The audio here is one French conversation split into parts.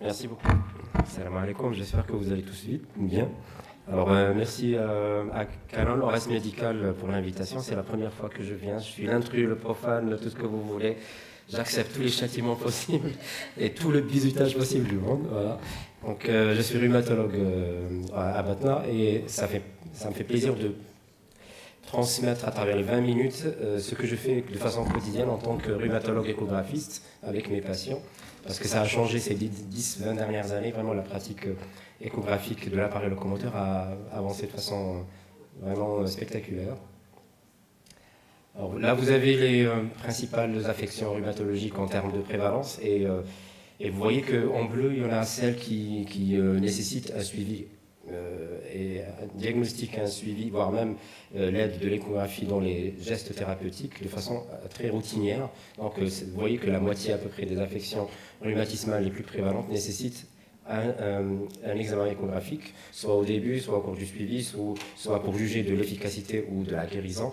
Merci beaucoup. Salam alaikum, j'espère que vous allez tous bien. Alors, merci à Canon Ores Médical pour l'invitation. C'est la première fois que je viens. Je suis l'intrus, le profane, tout ce que vous voulez. J'accepte tous les châtiments possibles et tout le bizutage possible du monde. Voilà. Donc, je suis rhumatologue à Batna et ça me fait plaisir de transmettre à travers les 20 minutes ce que je fais de façon quotidienne en tant que rhumatologue échographiste avec mes patients. Parce que ça a changé ces 10-20 dernières années. Vraiment, la pratique échographique de l'appareil locomoteur a avancé de façon vraiment spectaculaire. Alors, là, vous avez les principales affections rhumatologiques en termes de prévalence. Et vous voyez qu'en bleu, il y en a celles qui nécessitent un suivi et un diagnostic, un suivi, voire même l'aide de l'échographie dans les gestes thérapeutiques de façon très routinière. Donc vous voyez que la moitié à peu près des affections rhumatismales les plus prévalentes nécessitent un examen échographique, soit au début, soit au cours du suivi, soit pour juger de l'efficacité ou de la guérison.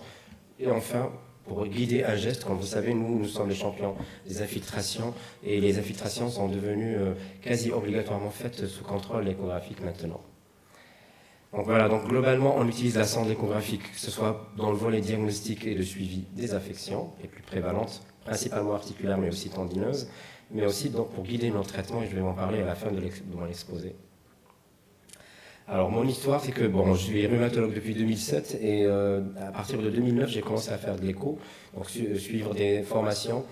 Et enfin, pour guider un geste, comme vous savez, nous sommes les champions des infiltrations, et les infiltrations sont devenues quasi obligatoirement faites sous contrôle échographique maintenant. Donc voilà, donc globalement, on utilise la sonde échographique, que ce soit dans le volet diagnostic et de suivi des affections les plus prévalentes, principalement articulaires mais aussi tendineuses, mais aussi donc pour guider nos traitements, et je vais en parler à la fin de mon exposé. Alors mon histoire, c'est que je suis rhumatologue depuis 2007 et à partir de 2009, j'ai commencé à faire de l'écho, donc suivre des formations,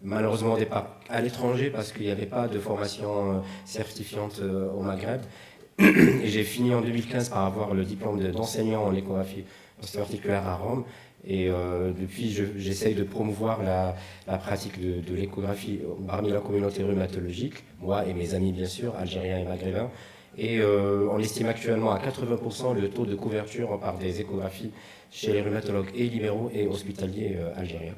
malheureusement au départ à l'étranger parce qu'il n'y avait pas de formation certifiante au Maghreb. Et j'ai fini en 2015 par avoir le diplôme d'enseignant en échographie ostéo-articulaire à Rome. Et depuis, j'essaye de promouvoir la pratique de l'échographie parmi la communauté rhumatologique, moi et mes amis bien sûr, algériens et maghrébins. Et on estime actuellement à 80% le taux de couverture par des échographies chez les rhumatologues et libéraux et hospitaliers algériens.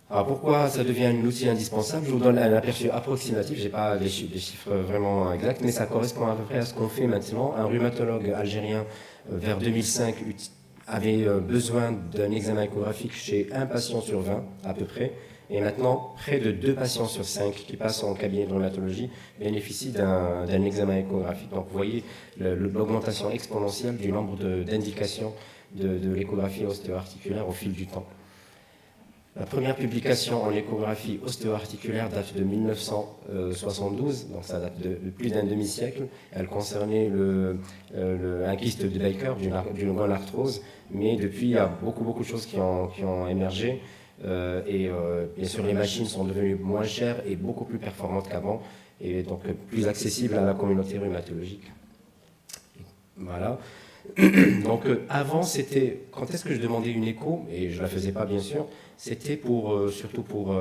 Alors pourquoi ça devient un outil indispensable? Je vous donne un aperçu approximatif, je n'ai pas des chiffres vraiment exacts, mais ça correspond à peu près à ce qu'on fait maintenant. Un rhumatologue algérien vers 2005 avait besoin d'un examen échographique chez un patient sur 20 à peu près, et maintenant près de 2 patients sur 5 qui passent en cabinet de rhumatologie bénéficient d'un examen échographique. Donc vous voyez l'augmentation exponentielle du nombre d'indications de l'échographie ostéo-articulaire au fil du temps. La première publication en échographie ostéo-articulaire date de 1972, donc ça date de plus d'un demi-siècle. Elle concernait un kyste de Baker, d'une grande arthrose, mais depuis, il y a beaucoup de choses qui ont émergé. Bien sûr, les machines sont devenues moins chères et beaucoup plus performantes qu'avant, et donc plus accessibles à la communauté rhumatologique. Voilà. Donc avant, c'était, quand est-ce que je demandais une écho, et je ne la faisais pas bien sûr, c'était surtout pour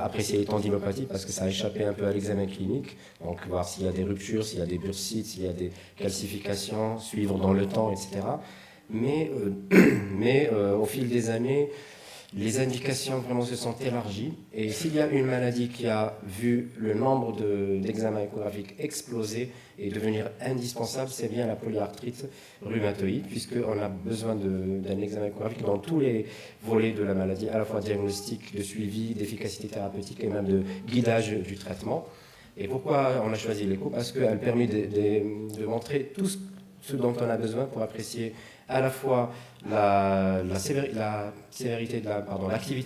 apprécier les tendinopathies, parce que ça échappait un peu à l'examen clinique, donc voir s'il y a des ruptures, s'il y a des bursites, s'il y a des calcifications, suivre dans le temps, etc. Mais au fil des années, les indications vraiment se sont élargies, et s'il y a une maladie qui a vu le nombre d'examens échographiques exploser et devenir indispensable, c'est bien la polyarthrite rhumatoïde, puisqu'on a besoin d'un examen échographique dans tous les volets de la maladie, à la fois diagnostic, de suivi, d'efficacité thérapeutique et même de guidage du traitement. Et pourquoi on a choisi l'écho? Parce qu'elle permet de montrer tout ce dont on a besoin pour apprécier à la fois l'activité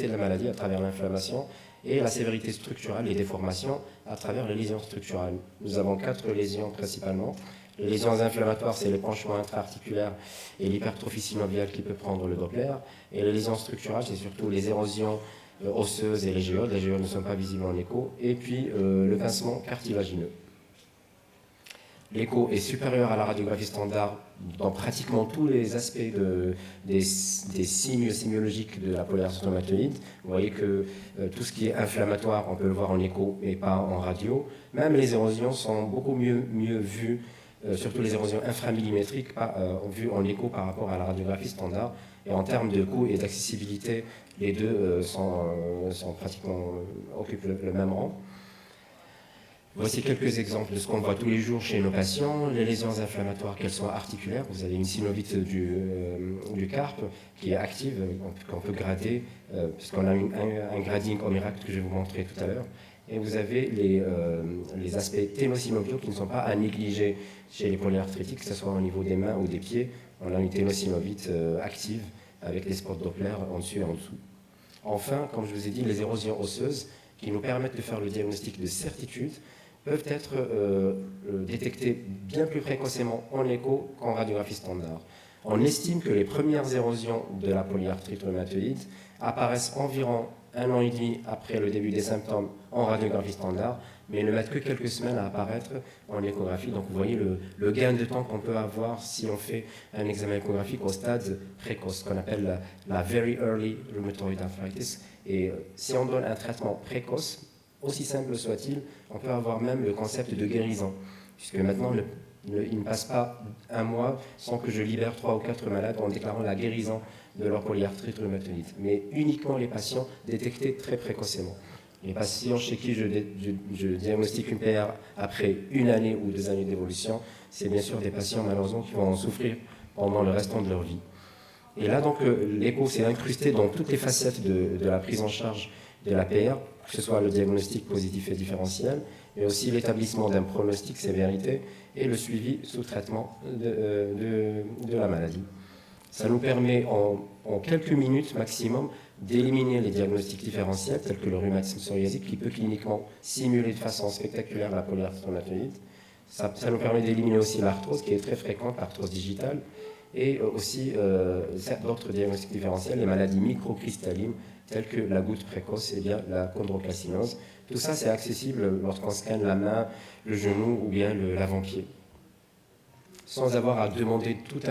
de la maladie à travers l'inflammation et la sévérité structurelle, les déformations à travers les lésions structurelles. Nous avons 4 lésions principalement. Les lésions inflammatoires, c'est l'épanchement intra-articulaire et l'hypertrophie synoviale qui peut prendre le Doppler. Et les lésions structurelles, c'est surtout les érosions osseuses et les géodes. Les géodes ne sont pas visibles en écho. Et puis le pincement cartilagineux. L'écho est supérieur à la radiographie standard dans pratiquement tous les aspects des signes sémiologiques de la polyarthrite rhumatoïde. Vous voyez que tout ce qui est inflammatoire, on peut le voir en écho et pas en radio. Même les érosions sont beaucoup mieux vues, surtout les érosions inframillimétriques, vues en écho par rapport à la radiographie standard. Et en termes de coût et d'accessibilité, les deux occupent le même rang. Voici quelques exemples de ce qu'on voit tous les jours chez nos patients. Les lésions inflammatoires, qu'elles soient articulaires, vous avez une synovite du carpe qui est active, qu'on peut grader, puisqu'on a un grading au miracle que je vais vous montrer tout à l'heure. Et vous avez les aspects ténosynoviaux qui ne sont pas à négliger chez les polyarthritiques, que ce soit au niveau des mains ou des pieds. On a une ténosynovite active avec les spots Doppler en dessus et en dessous. Enfin, comme je vous ai dit, les érosions osseuses qui nous permettent de faire le diagnostic de certitude peuvent être détectées bien plus précocement en écho qu'en radiographie standard. On estime que les premières érosions de la polyarthrite rhumatoïde apparaissent environ 1 an et demi après le début des symptômes en radiographie standard, mais ne mettent que quelques semaines à apparaître en échographie. Donc vous voyez le gain de temps qu'on peut avoir si on fait un examen échographique au stade précoce, qu'on appelle la Very Early Rheumatoid Arthritis. Et si on donne un traitement précoce, aussi simple soit-il, on peut avoir même le concept de guérison, puisque maintenant il ne passe pas un mois sans que je libère 3 ou 4 malades en déclarant la guérison de leur polyarthrite rhumatoïde, mais uniquement les patients détectés très précocement. Les patients chez qui je diagnostique une PR après 1 année ou 2 années d'évolution, c'est bien sûr des patients malheureusement qui vont en souffrir pendant le restant de leur vie. Et là, donc, l'écho s'est incrusté dans toutes les facettes de la prise en charge de la PR, que ce soit le diagnostic positif et différentiel, mais aussi l'établissement d'un pronostic sévérité et le suivi sous traitement de la maladie. Ça nous permet en quelques minutes maximum d'éliminer les diagnostics différentiels tels que le rhumatisme psoriasique qui peut cliniquement simuler de façon spectaculaire la polyarthrite rhumatoïde. Ça nous permet d'éliminer aussi l'arthrose qui est très fréquente, l'arthrose digitale, et aussi d'autres diagnostics différentiels, les maladies microcristallines telles que la goutte précoce et bien la chondrocalcinose. Tout ça, c'est accessible lorsqu'on scanne la main, le genou ou bien l'avant-pied, sans avoir à demander toute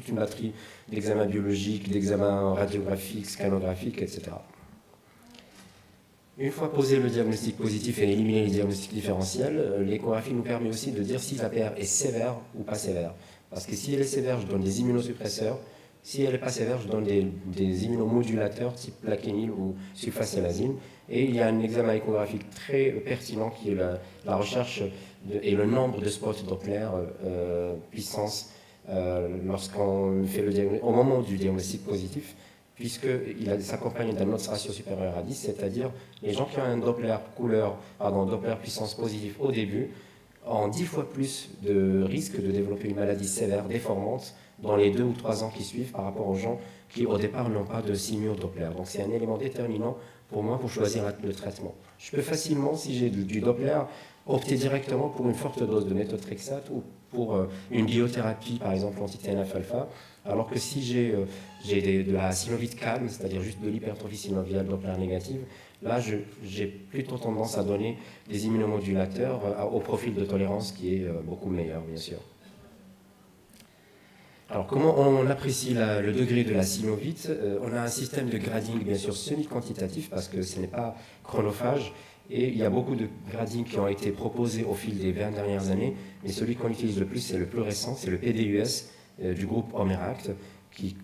une batterie d'examens biologiques, d'examens radiographiques, scanographiques, etc. Une fois posé le diagnostic positif et éliminé les diagnostics différentiels, l'échographie nous permet aussi de dire si la PR est sévère ou pas sévère. Parce que si elle est sévère, je donne des immunosuppresseurs. Si elle n'est pas sévère, je donne des immunomodulateurs type plaquenil ou sulfasalazine. Et il y a un examen échographique très pertinent qui est la recherche et le nombre de spots Doppler puissance lorsqu'on fait au moment du diagnostic positif, puisqu'il s'accompagne d'un odds ratio supérieur à 10, c'est-à-dire les gens qui ont un Doppler Doppler puissance positif au début ont 10 fois plus de risque de développer une maladie sévère déformante dans les 2 ou 3 ans qui suivent par rapport aux gens qui au départ n'ont pas de signaux Doppler. Donc c'est un élément déterminant pour moi pour choisir le traitement. Je peux facilement, si j'ai du Doppler, opter directement pour une forte dose de méthotrexate ou pour une biothérapie, par exemple anti-TNF-alpha, alors que si j'ai de la synovite calme, c'est-à-dire juste de l'hypertrophie synoviale Doppler négative, là j'ai plutôt tendance à donner des immunomodulateurs au profil de tolérance qui est beaucoup meilleur, bien sûr. Alors, comment on apprécie le degré de la synovite? On a un système de grading, bien sûr, semi-quantitatif, parce que ce n'est pas chronophage, et il y a beaucoup de gradings qui ont été proposés au fil des 20 dernières années, mais celui qu'on utilise le plus, c'est le plus récent, c'est le PDUS du groupe Homeract, qui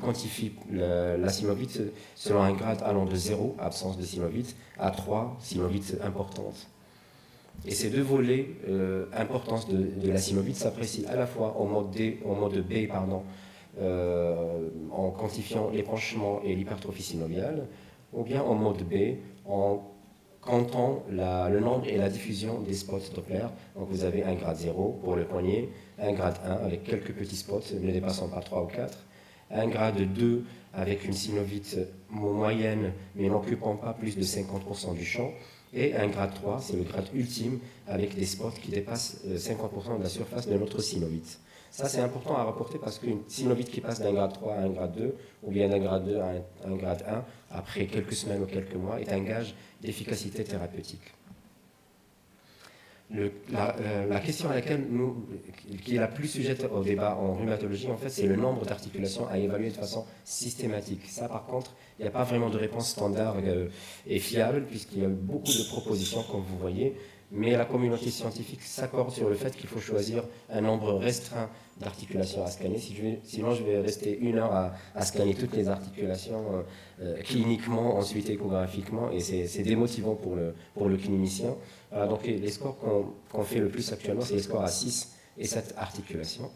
quantifie la synovite selon un grade allant de 0, absence de synovite, à 3, synovite importante. Et ces deux volets, importance de la synovite, s'apprécient à la fois en mode B, en quantifiant l'épanchement et l'hypertrophie synoviale, ou bien en mode B, en comptant le nombre et la diffusion des spots Doppler. Donc vous avez un grade 0 pour le poignet, un grade 1 avec quelques petits spots ne dépassant pas 3 ou 4, un grade 2 avec une synovite moyenne mais n'occupant pas plus de 50% du champ, et un grade 3, c'est le grade ultime, avec des spots qui dépassent 50% de la surface de notre synovite. Ça, c'est important à rapporter parce qu'une synovite qui passe d'un grade 3 à un grade 2, ou bien d'un grade 2 à un grade 1, après quelques semaines ou quelques mois, est un gage d'efficacité thérapeutique. La question à laquelle qui est la plus sujette au débat en rhumatologie, en fait, c'est le nombre d'articulations à évaluer de façon systématique. Ça, par contre, il n'y a pas vraiment de réponse standard et fiable, puisqu'il y a beaucoup de propositions, comme vous voyez, mais la communauté scientifique s'accorde sur le fait qu'il faut choisir un nombre restreint d'articulations à scanner. Sinon, je vais rester 1 heure à scanner toutes les articulations cliniquement, ensuite échographiquement, et c'est démotivant pour le clinicien. Donc les scores qu'on fait le plus actuellement, c'est les scores à 6 et 7 articulations,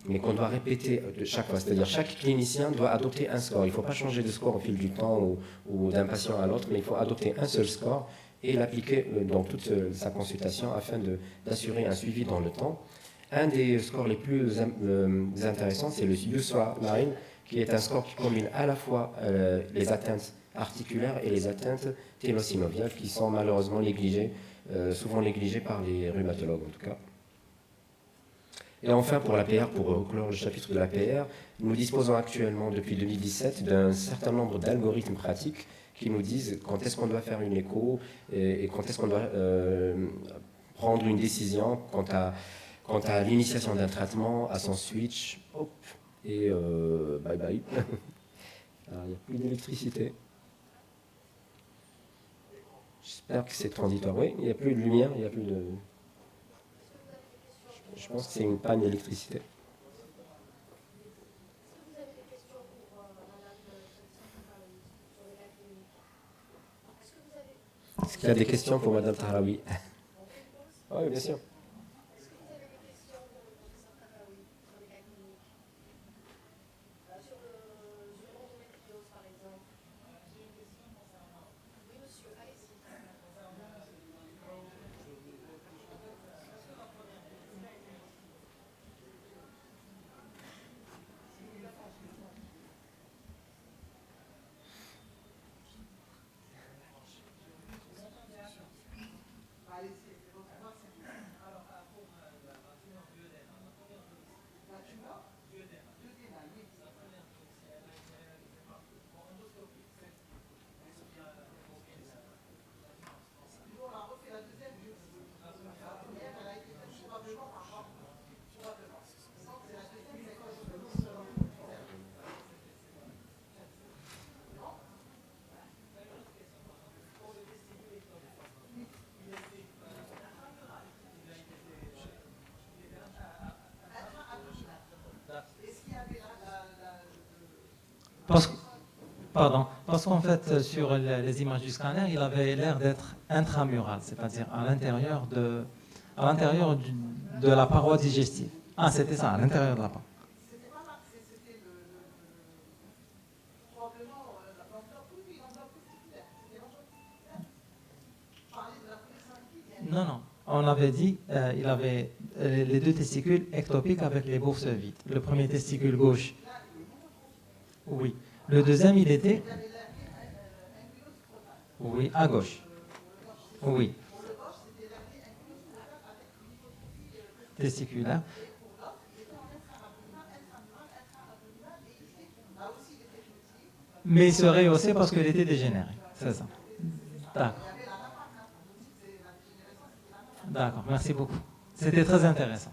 mais qu'on doit répéter chaque fois. C'est-à-dire chaque clinicien doit adopter un score. Il ne faut pas changer de score au fil du temps ou d'un patient à l'autre, mais il faut adopter un seul score et l'appliquer dans toute sa consultation afin d'assurer un suivi dans le temps. Un des scores les plus intéressants, c'est le USWA Line, qui est un score qui combine à la fois les atteintes articulaires et les atteintes ténosynoviales qui sont malheureusement négligées, souvent négligées par les rhumatologues en tout cas. Et enfin, pour l'APR, pour clore le chapitre de l'APR, nous disposons actuellement depuis 2017 d'un certain nombre d'algorithmes pratiques qui nous disent quand est-ce qu'on doit faire une écho et quand est-ce qu'on doit prendre une décision quant à l'initiation d'un traitement, à son switch, hop, et bye bye. Alors, il n'y a plus d'électricité. J'espère que c'est transitoire. Oui, il n'y a plus de lumière, il n'y a plus de... Je pense que c'est une panne d'électricité. Est-ce qu'il y a des questions pour Madame Tahraoui? Oui, bien sûr. Parce qu'en fait, sur les images du scanner, il avait l'air d'être intramural, c'est-à-dire à l'intérieur de la paroi digestive. Ah, c'était ça, à l'intérieur de la paroi. Non. On avait dit il avait les deux testicules ectopiques avec les bourses vides. Le premier testicule gauche. Oui. Le deuxième, il était. Oui, à gauche. Oui. Testiculaire. Mais il se rehaussait parce qu'il était dégénéré. C'est ça. D'accord, merci beaucoup. C'était très intéressant.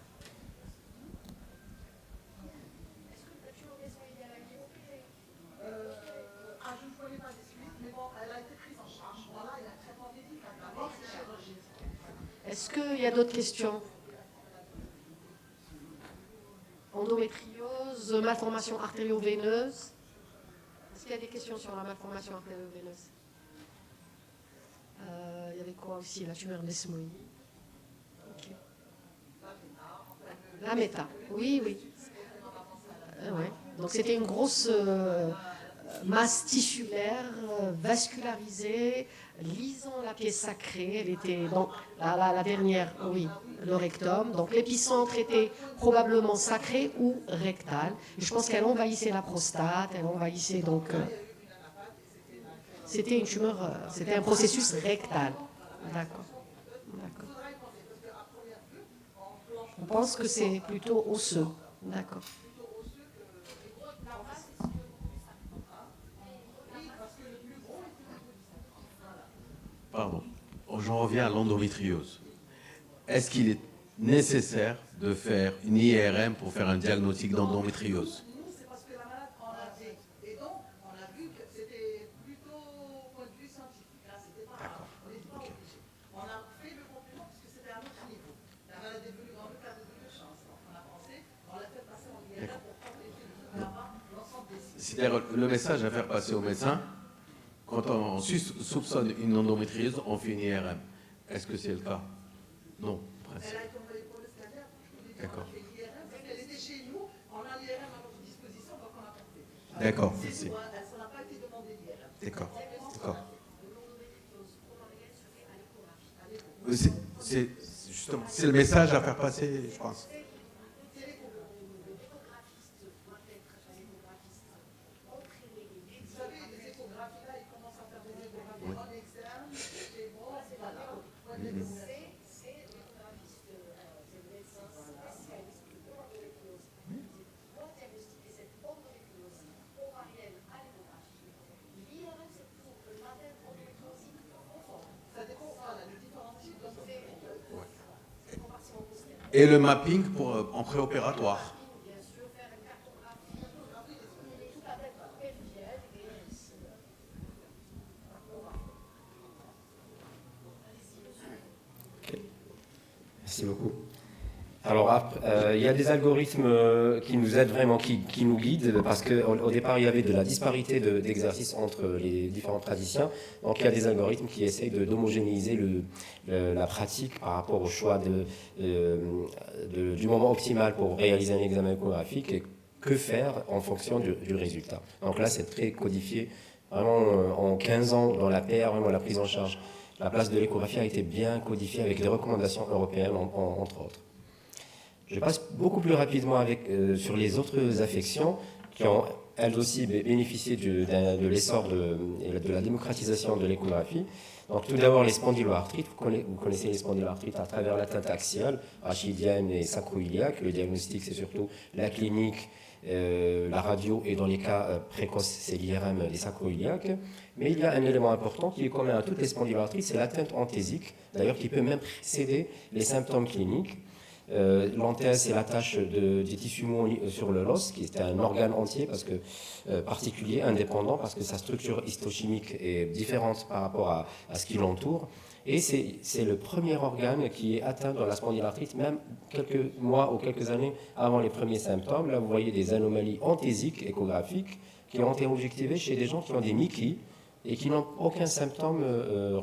Est-ce qu'il y a d'autres questions? Endométriose, malformation artério-veineuse. Est-ce qu'il y a des questions sur la malformation artério-veineuse? Il y avait quoi aussi? La tumeur d'Esmoïde. Okay. La méta, oui. Ouais. Donc c'était une grosse masse tissulaire, vascularisée, lisant la pièce sacrée. Elle était donc la dernière, oui, le rectum. Donc l'épicentre était probablement sacré ou rectal. Et je pense qu'elle envahissait la prostate, elle envahissait donc. C'était une tumeur, c'était un processus rectal. D'accord. On pense que c'est plutôt osseux. D'accord. Pardon. J'en reviens à l'endométriose. Est-ce qu'il est nécessaire de faire une IRM pour faire un diagnostic d'endométriose? C'est parce que la malade en avait. Et donc, on a vu que c'était plutôt point de vue scientifique. Là, c'était pas. On n'était pas obligé. On a fait le complément parce que c'était à un autre niveau. La malade est venue dans le cadre de chance. Donc, on a pensé, on l'a fait passer en IRM pour protéger l'ensemble des signes. C'est-à-dire le message à faire passer au médecin, quand on soupçonne une endométriose, on fait une IRM. Est-ce que c'est le cas? Non. Elle a été envoyée pour le scanner. D'accord. Elle était chez nous, on a l'IRM à notre disposition, donc on a compté. D'accord, merci. Ça n'a pas été demandé l'IRM. D'accord. Justement, c'est le message à faire passer, je pense. Et le mapping en préopératoire. Merci beaucoup. Alors, il y a des algorithmes qui nous aident vraiment, qui nous guident, parce qu'au départ, il y avait de la disparité d'exercices entre les différents praticiens. Donc, il y a des algorithmes qui essayent d'homogénéiser la pratique par rapport au choix du moment optimal pour réaliser un examen échographique et que faire en fonction du résultat. Donc là, c'est très codifié. Vraiment, en 15 ans, dans la PR, vraiment la prise en charge, la place de l'échographie a été bien codifiée avec des recommandations européennes, entre autres. Je passe beaucoup plus rapidement sur les autres affections qui ont, elles aussi, bénéficié de l'essor de la démocratisation de l'échographie. Donc, tout d'abord, les spondyloarthrites. Vous connaissez les spondyloarthrites à travers l'atteinte axiale, rachidienne et sacro-iliaque. Le diagnostic, c'est surtout la clinique, la radio, et dans les cas précoces, c'est l'IRM des sacro-iliaques. Mais il y a un élément important qui est commun à toutes les spondyloarthrites, c'est l'atteinte anthésique, d'ailleurs qui peut même précéder les symptômes cliniques. L'anthèse, c'est l'attache des tissus mous sur l'os, qui est un organe entier, particulier, indépendant, parce que sa structure histochimique est différente par rapport à ce qui l'entoure. Et c'est le premier organe qui est atteint dans la spondylarthrite, même quelques mois ou quelques années avant les premiers symptômes. Là, vous voyez des anomalies anthésiques, échographiques, qui ont été objectivées chez des gens qui ont des Mickey et qui n'ont aucun symptôme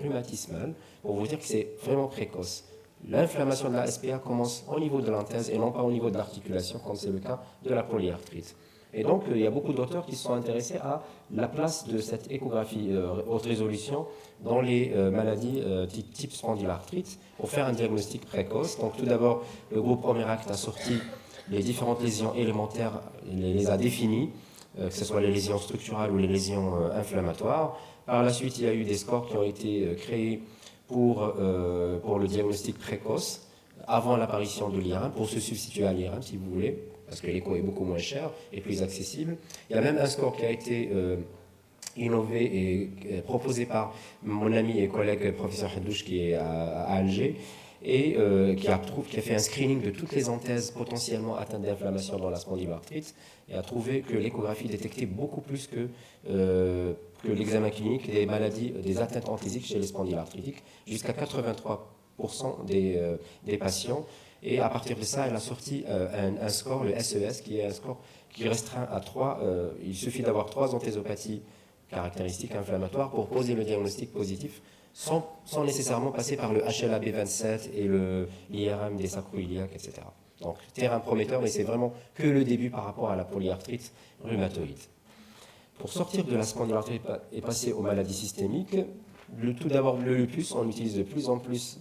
rhumatismal, pour vous dire que c'est vraiment précoce. L'inflammation de la SPA commence au niveau de l'anthèse et non pas au niveau de l'articulation, comme c'est le cas de la polyarthrite. Et donc, il y a beaucoup d'auteurs qui se sont intéressés à la place de cette échographie haute résolution dans les maladies type spondylarthrite pour faire un diagnostic précoce. Donc, tout d'abord, le groupe Omeract a sorti les différentes lésions élémentaires, les a définies, que ce soit les lésions structurales ou les lésions inflammatoires. Par la suite, il y a eu des scores qui ont été créés pour le diagnostic précoce, avant l'apparition de l'IRM, pour se substituer à l'IRM, si vous voulez, parce que l'écho est beaucoup moins cher et plus accessible. Il y a même un score qui a été innové et proposé par mon ami et collègue professeur Haddouche, qui est à Alger, et qui a fait un screening de toutes les anthèses potentiellement atteintes d'inflammation dans la spondyloarthrite, et a trouvé que l'échographie détectait beaucoup plus que l'examen clinique des maladies, des atteintes anthésiques chez les spondylarthritiques, jusqu'à 83% des patients. Et à partir de ça, elle a sorti un score, le SES, qui est un score qui restreint à 3. Il suffit d'avoir 3 anthésopathies caractéristiques inflammatoires pour poser le diagnostic positif, sans nécessairement passer par le HLA-B27 et l'IRM des sacro-iliaques, etc. Donc, terrain prometteur, mais c'est vraiment que le début par rapport à la polyarthrite rhumatoïde. Pour sortir de la spondylarthrite et passer aux maladies systémiques, tout d'abord, le lupus, on utilise de plus en plus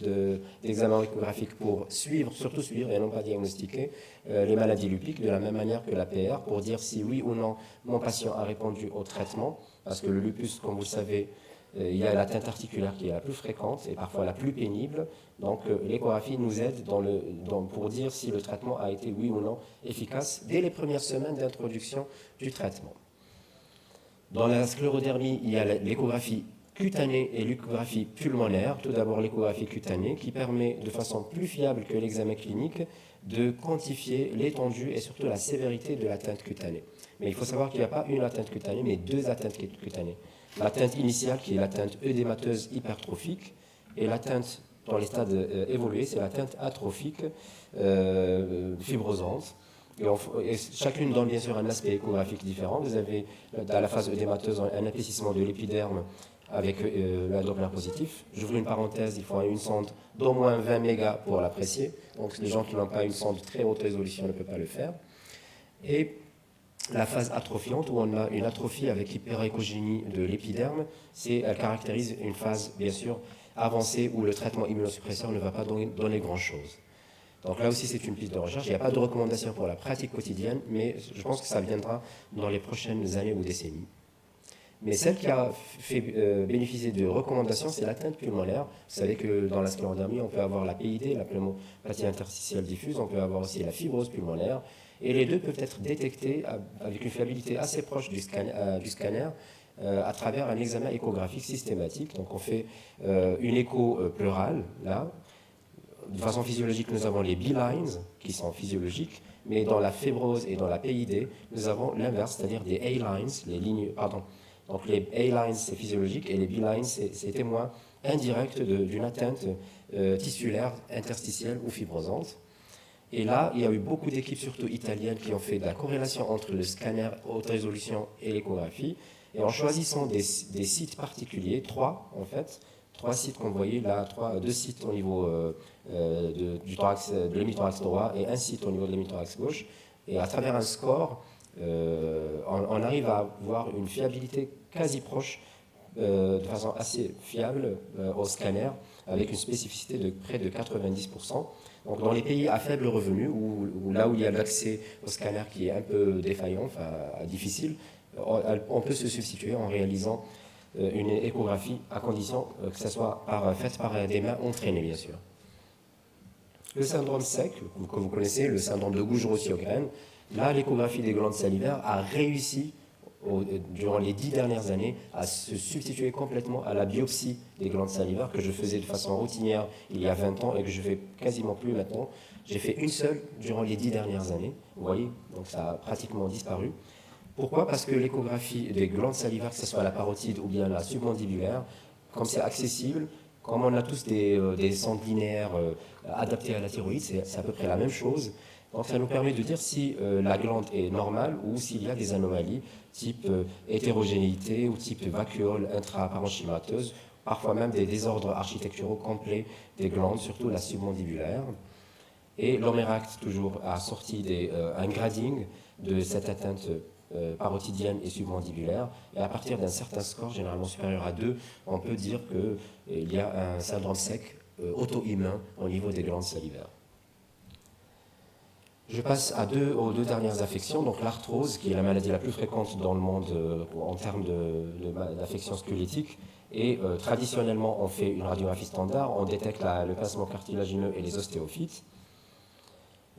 d'examens échographiques pour surtout suivre et non pas diagnostiquer les maladies lupiques, de la même manière que la PR, pour dire si oui ou non mon patient a répondu au traitement, parce que le lupus, comme vous le savez, il y a l'atteinte articulaire qui est la plus fréquente et parfois la plus pénible. Donc l'échographie nous aide pour dire si le traitement a été oui ou non efficace dès les premières semaines d'introduction du traitement. Dans la sclérodermie, il y a l'échographie cutanée et l'échographie pulmonaire. Tout d'abord l'échographie cutanée qui permet de façon plus fiable que l'examen clinique de quantifier l'étendue et surtout la sévérité de l'atteinte cutanée. Mais il faut savoir qu'il n'y a pas une atteinte cutanée, mais 2 atteintes cutanées. L'atteinte initiale qui est l'atteinte œdémateuse hypertrophique et l'atteinte dans les stades évolués, c'est l'atteinte atrophique fibrosante. Et chacune donne bien sûr un aspect échographique différent. Vous avez dans la phase œdémateuse un épaississement de l'épiderme avec le Doppler positif. J'ouvre une parenthèse, il faut une sonde d'au moins 20 mégas pour l'apprécier. Donc les gens qui n'ont pas une sonde de très haute résolution ne peuvent pas le faire. Et la phase atrophiante, où on a une atrophie avec hyperéchogénie de l'épiderme, elle caractérise une phase bien sûr avancée où le traitement immunosuppresseur ne va pas donner grand-chose. Donc là aussi, c'est une piste de recherche. Il n'y a pas de recommandation pour la pratique quotidienne, mais je pense que ça viendra dans les prochaines années ou décennies. Mais celle qui a fait bénéficier de recommandations, c'est l'atteinte pulmonaire. Vous savez que dans la sclérodermie, on peut avoir la PID, la pneumopathie interstitielle diffuse, on peut avoir aussi la fibrose pulmonaire, et les deux peuvent être détectés avec une fiabilité assez proche du scanner à travers un examen échographique systématique. Donc on fait une écho pleurale, là. De façon physiologique, nous avons les B-lines, qui sont physiologiques, mais dans la fibrose et dans la PID, nous avons l'inverse, c'est-à-dire des A-lines, les lignes, pardon. Donc les A-lines, c'est physiologique, et les B-lines, c'est témoin indirect d'une atteinte tissulaire, interstitielle ou fibrosante. Et là, il y a eu beaucoup d'équipes, surtout italiennes, qui ont fait de la corrélation entre le scanner haute résolution et l'échographie. Et en choisissant des sites particuliers, 3 en fait, 3 sites qu'on voyait là, 2 sites au niveau de l'hémithorax droit et un site au niveau de l'hémithorax gauche. Et à travers un score, on arrive à avoir une fiabilité quasi proche, de façon assez fiable au scanner, avec une spécificité de près de 90%. Donc dans les pays à faible revenu, ou là où il y a l'accès au scanner qui est un peu défaillant, enfin difficile, on peut se substituer en réalisant une échographie à condition que ce soit faite par des mains entraînées, bien sûr. Le syndrome sec, que vous connaissez, le syndrome de Gougerot-Sjogren, là, l'échographie des glandes salivaires a réussi, durant les 10 dernières années, à se substituer complètement à la biopsie des glandes salivaires que je faisais de façon routinière il y a 20 ans et que je fais quasiment plus maintenant. J'ai fait une seule durant les 10 dernières années, vous voyez, donc ça a pratiquement disparu. Pourquoi? Parce que l'échographie des glandes salivaires, que ce soit la parotide ou bien la submandibulaire, comme c'est accessible, comme on a tous des sondes linéaires adaptées à la thyroïde, c'est à peu près la même chose. Donc ça nous permet de dire si la glande est normale ou s'il y a des anomalies type hétérogénéité ou type vacuole intraparenchymateuse, parfois même des désordres architecturaux complets des glandes, surtout la submandibulaire. Et l'Omeract toujours a sorti un grading de cette atteinte parotidienne et submandibulaire. Et à partir d'un certain score, généralement supérieur à 2, on peut dire qu'il y a un syndrome sec auto-immun au niveau des glandes salivaires. Je passe aux deux dernières affections, donc l'arthrose, qui est la maladie la plus fréquente dans le monde en termes d'affections squelettiques. Et traditionnellement, on fait une radiographie standard, on détecte le pincement cartilagineux et les ostéophytes.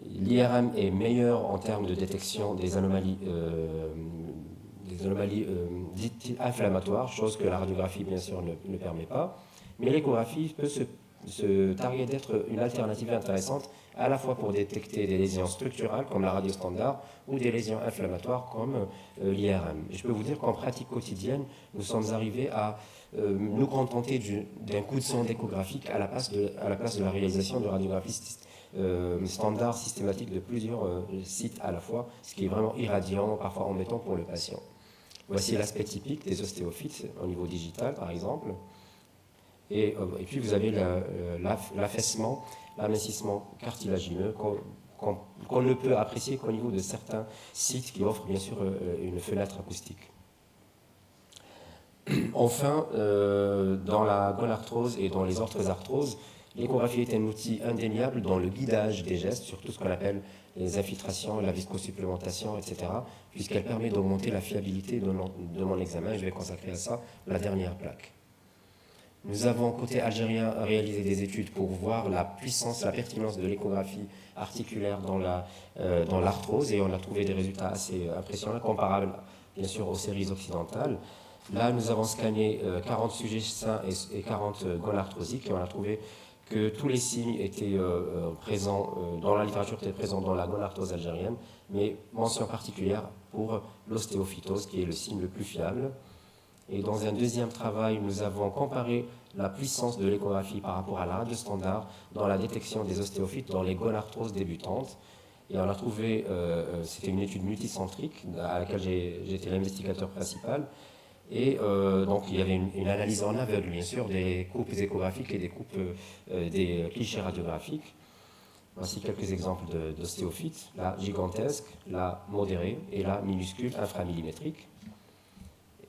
L'IRM est meilleur en termes de détection des anomalies dites inflammatoires, chose que la radiographie, bien sûr, ne permet pas. Mais l'échographie peut se targuer d'être une alternative intéressante, à la fois pour détecter des lésions structurales, comme la radio standard, ou des lésions inflammatoires, comme l'IRM. Je peux vous dire qu'en pratique quotidienne, nous sommes arrivés à nous contenter d'un coup de sonde échographique à la place de la réalisation de radiographie standard systématique de plusieurs sites à la fois, ce qui est vraiment irradiant, parfois embêtant pour le patient. Voici l'aspect typique des ostéophytes au niveau digital, par exemple. Et puis vous avez l'affaissement, l'amincissement cartilagineux qu'on ne peut apprécier qu'au niveau de certains sites qui offrent bien sûr une fenêtre acoustique. Enfin, dans la gonarthrose et dans les orthosarthroses, l'échographie est un outil indéniable dans le guidage des gestes, sur tout ce qu'on appelle les infiltrations, la viscosupplémentation, etc., puisqu'elle permet d'augmenter la fiabilité de mon examen. Je vais consacrer à ça la dernière plaque. Nous avons, côté algérien, réalisé des études pour voir la puissance, la pertinence de l'échographie articulaire dans l'arthrose, et on a trouvé des résultats assez impressionnants, comparables bien sûr aux séries occidentales. Là, nous avons scanné 40 sujets sains et 40 gonarthrosiques, et on a trouvé que tous les signes étaient présents dans la littérature, étaient présents dans la gonarthrose algérienne, mais mention particulière pour l'ostéophytose, qui est le signe le plus fiable. Et dans un deuxième travail, nous avons comparé la puissance de l'échographie par rapport à la radio standard dans la détection des ostéophytes dans les gonarthroses débutantes. Et on a trouvé, c'était une étude multicentrique à laquelle j'ai été l'investigateur principal. Et donc il y avait une analyse en aveugle, bien sûr, des coupes échographiques et des coupes des clichés radiographiques. Voici quelques exemples d'ostéophytes, la gigantesque, la modérée et la minuscule inframillimétrique.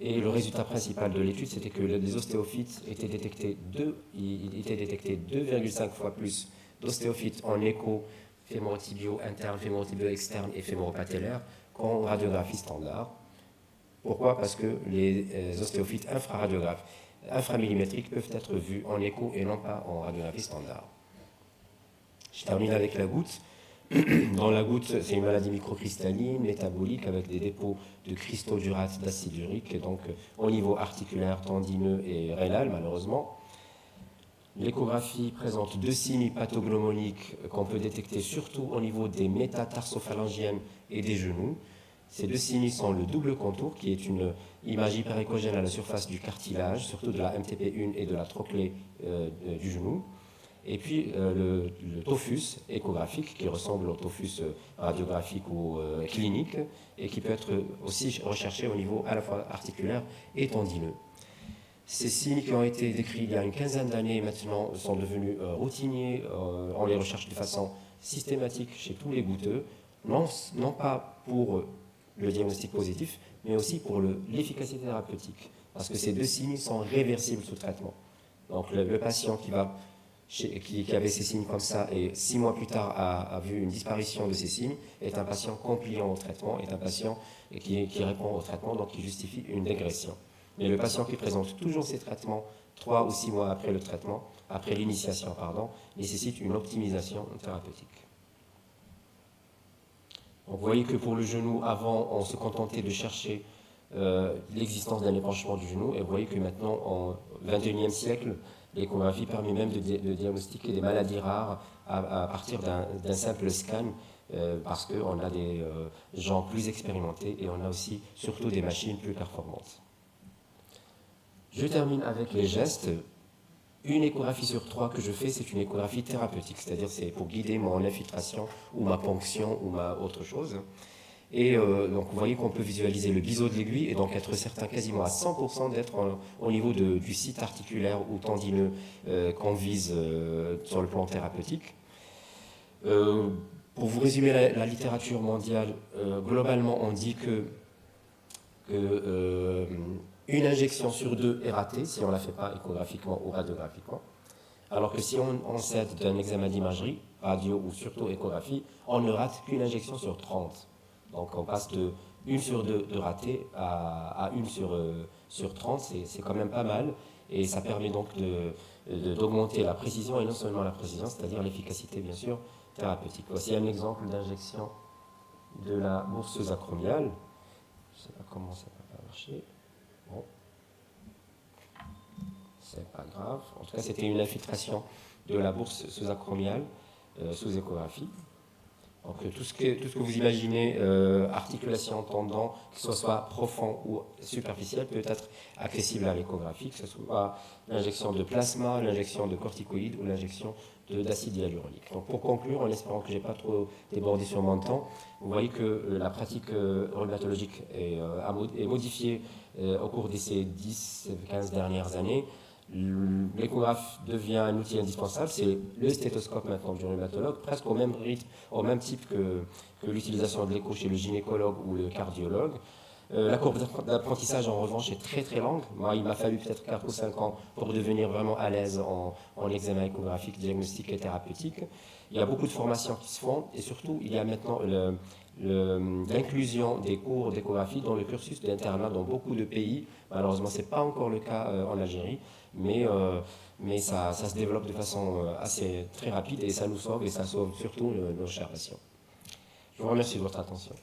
Et le résultat principal de l'étude, c'était que les ostéophytes étaient détectés 2,5 fois plus d'ostéophytes en écho fémorotibio interne, fémorotibio externe et fémoropatellaire qu'en radiographie standard. Pourquoi? Parce que les ostéophytes inframillimétriques peuvent être vus en écho et non pas en radiographie standard. Je termine avec la goutte. Dans la goutte, c'est une maladie microcristalline, métabolique, avec des dépôts de cristaux d'urate d'acide urique, donc au niveau articulaire, tendineux et rénal, malheureusement. L'échographie présente 2 signes pathognomoniques qu'on peut détecter surtout au niveau des métatarsophalangiennes et des genoux. Ces 2 signes sont le double contour, qui est une image hyperéchogène à la surface du cartilage, surtout de la MTP1 et de la trochlée du genou. Et puis le tophus échographique, qui ressemble au tophus radiographique ou clinique, et qui peut être aussi recherché au niveau à la fois articulaire et tendineux. Ces signes qui ont été décrits il y a une quinzaine d'années maintenant sont devenus routiniers. On les recherche de façon systématique chez tous les goutteux, non pas pour le diagnostic positif, mais aussi pour l'efficacité thérapeutique, parce que ces 2 signes sont réversibles sous traitement. Donc le patient qui avait ces signes comme ça et 6 mois plus tard a vu une disparition de ces signes est un patient compliant au traitement, est un patient qui répond au traitement, donc qui justifie une dégression. Mais le patient qui présente toujours ces traitements 3 ou 6 mois après le traitement, après l'initiation, nécessite une optimisation thérapeutique. Donc vous voyez que pour le genou, avant, on se contentait de chercher l'existence d'un épanchement du genou, et vous voyez que maintenant, au XXIe siècle, l'échographie permet même de diagnostiquer des maladies rares à partir d'un simple scan, parce qu'on a des gens plus expérimentés et on a aussi surtout des machines plus performantes. Je termine avec les gestes. Une échographie sur 3 que je fais, c'est une échographie thérapeutique, c'est-à-dire c'est pour guider mon infiltration ou ma ponction ou ma autre chose. Et donc vous voyez qu'on peut visualiser le biseau de l'aiguille et donc être certain quasiment à 100% d'être au niveau du site articulaire ou tendineux qu'on vise sur le plan thérapeutique. Pour vous résumer la littérature mondiale, globalement on dit que une injection sur 2 est ratée si on ne la fait pas échographiquement ou radiographiquement, alors que si on s'aide d'un examen d'imagerie, radio ou surtout échographie, on ne rate qu'une injection sur 30. Donc on passe de 1 sur 2 de raté à 1 sur 30, c'est quand même pas mal, et ça permet donc d'augmenter la précision, et non seulement la précision, c'est-à-dire l'efficacité bien sûr thérapeutique. Voici un exemple d'injection de la bourseuse acromiale. Je ne sais pas comment ça va marcher. Bon. C'est pas grave. En tout cas, c'était une infiltration de la bourse sous-acromiale, sous échographie. Donc tout ce que vous imaginez, articulation, tendon, que ce soit profond ou superficiel, peut être accessible à l'échographie, que ce soit l'injection de plasma, l'injection de corticoïdes ou l'injection d'acide hyaluronique. Donc pour conclure, en espérant que je n'ai pas trop débordé sur mon temps, vous voyez que la pratique rhumatologique est modifiée au cours de ces 10-15 dernières années. L'échographe devient un outil indispensable, c'est le stéthoscope maintenant du rhumatologue, presque au même rythme, au même type que l'utilisation de l'écho chez le gynécologue ou le cardiologue. La courbe d'apprentissage, en revanche, est très très longue. Moi, il m'a fallu peut-être 4 ou 5 ans pour devenir vraiment à l'aise en examen échographique, diagnostic et thérapeutique. Il y a beaucoup de formations qui se font, et surtout, il y a maintenant l'inclusion des cours d'échographie dans le cursus d'internat dans beaucoup de pays. Malheureusement, ce n'est pas encore le cas en Algérie, mais ça se développe de façon assez très rapide, et ça nous sauve, et ça sauve surtout nos chers patients. Je vous remercie de votre attention.